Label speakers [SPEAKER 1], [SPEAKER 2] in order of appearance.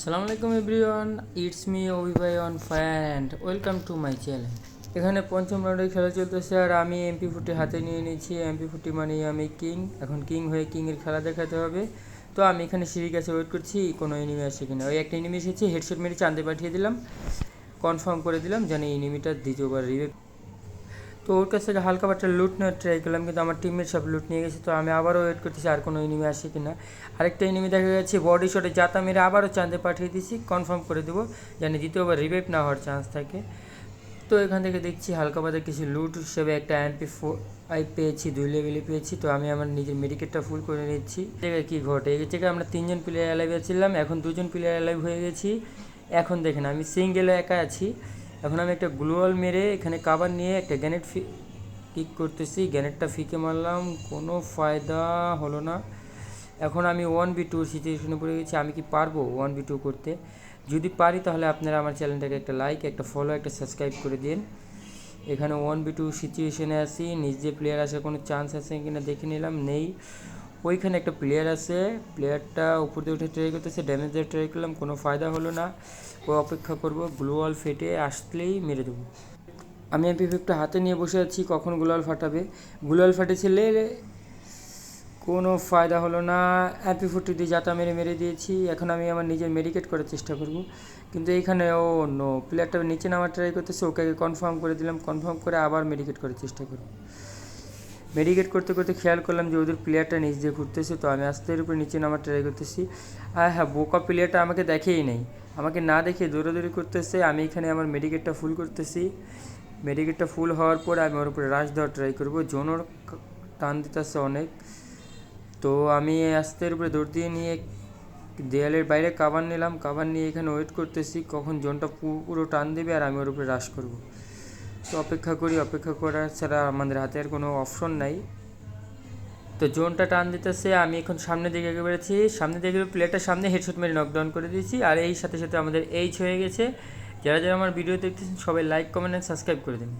[SPEAKER 1] আসসালামু আলাইকুম everyone, it's me Abhibhai on fire and welcome to my channel. এখানে পঞ্চম রাউন্ডের খেলা চলতেছে আর আমি MP40 হাতে নিয়ে নিয়েছি। MP40 মানে আমি কিং, এখন কিং হয়ে কিংয়ের খেলা দেখাতে হবে। তো আমি এখানে সিঁড়ির কাছে ওয়েট করছি কোনো এনিমি আসে কিনা। ওই একটা এনিমি এসেছে, হেডশট মেরে চাঁদে পাঠিয়ে দিলাম, কনফার্ম করে দিলাম যেন এনিমিটা দ্বিতীয়বার রিভাইভ। তো ওর কাছ থেকে হালকা পাতলা লুট নেওয়ার ট্রাই করলাম, কিন্তু আমার টিমমেট সব লুট নিয়ে গেছে। তো আমি আবারও ওয়েট করতেছি আর কোনো এনিমি আসে কিনা। আরেকটা এনিমি দেখা গেছে, বডি শটে জাতা মেরে আবারও চাঁদে পাঠিয়ে দিয়েছি, কনফার্ম করে দেবো যেন দ্বিতীয়বার রিভাইভ না হওয়ার চান্স থাকে। তো এখান থেকে দেখছি হালকা পাতলা কিছু লুট হিসেবে একটা MP5 পেয়েছি, 2 লেভেলে পেয়েছি। তো আমি আমার নিজের মেডিকেটটা ফুল করে নিচ্ছি। জায়গায় কী ঘটে, এই জায়গায় আমরা 3জন প্লেয়ার অ্যালাইভ ছিলাম, এখন 2জন প্লেয়ার অ্যালাইভ হয়ে গেছি। এখন দেখেন আমি সিঙ্গেলে একা আছি। এখন আমি একটা গ্লোয়াল মেরে এখানে কাভার নিয়ে একটা গ্যানেট কিক করতেছি, গ্যানেটটা ফিকে মারলাম, কোনো ফায়দা হলো না। এখন আমি 1v2 সিচুয়েশনে পড়ে গেছি। আমি কি পারবো 1v2 করতে? যদি পারি তাহলে আপনারা আমার চ্যানেলটাকে একটা লাইক, একটা ফলো, একটা সাবস্ক্রাইব করে দিন। এখানে 1v2 সিচুয়েশনে আছি, নিজে প্লেয়ার আসার কোনো চান্স আছে কিনা দেখে নিলাম, নেই। ওইখানে একটা প্লেয়ার আছে, প্লেয়ারটা উপর দিয়ে উঠে ট্রাই করতেছে, ড্যামেজ দিয়ে ট্রাই করলাম, কোনো ফায়দা হলো না। ও অপেক্ষা করবো, গ্লোয়াল ফেটে আসলেই মেরে দেবো। আমি MP5টা হাতে নিয়ে বসে আছি, কখন গ্লোয়াল ফাটাবে। গ্লোয়াল ফাটেছিলে, কোনো ফায়দা হলো না। MP40 দিয়ে জাতা মেরে মেরে দিয়েছি। এখন আমি আমার নিজের মেডিকেট করার চেষ্টা করব, কিন্তু এইখানে ও নো, প্লেয়ারটা নিচে নামার ট্রাই করতেছে। ওকে কনফার্ম করে দিলাম, কনফার্ম করে আবার মেডিকেট করার চেষ্টা করব। মেডিকেট করতে করতে খেয়াল করলাম যে ওদের প্লেয়ারটা নিচ দিয়ে ঘুরতেছে। তো আমি আস্তে উপরে নিচে নামার ট্রাই করতেছি। আর হ্যাঁ, বোকা প্লেয়ারটা আমাকে দেখেই নেই, আমাকে না দেখে দৌড়াদৌড়ি করতেছে। আমি এখানে আমার মেডিকেটটা ফুল করতেছি। মেডিকেটটা ফুল হওয়ার পর আমি ওর উপরে রাশ দেওয়ার ট্রাই করবো। জোনর টান দিতেছে অনেক। তো আমি আস্তের উপরে দৌড় দিয়ে নিয়ে দেয়ালের বাইরে কাভার নিলাম, কাভার নিয়ে এখানে ওয়েট করতেছি কখন জোনটা পুরো টান দেবে আর আমি ওর উপরে রাশ করব। তো অপেক্ষা করি, অপেক্ষা করার ছাড়া আমাদের হাতে আর কোনো অপশন নাই। তো জোনটা টান দিতেছে, আমি এখন সামনের দিকে এগিয়ে বেড়েছি, সামনের দিকে প্লেয়ারটার সামনে হেডশট মেরে নকডাউন করে দিয়েছি। আর এই সাথে সাথে আমাদের এইচ হয়ে গেছে। যারা যারা আমার ভিডিও দেখতেছেন সবাই লাইক, কমেন্ট অ্যান্ড সাবস্ক্রাইব করে দিন।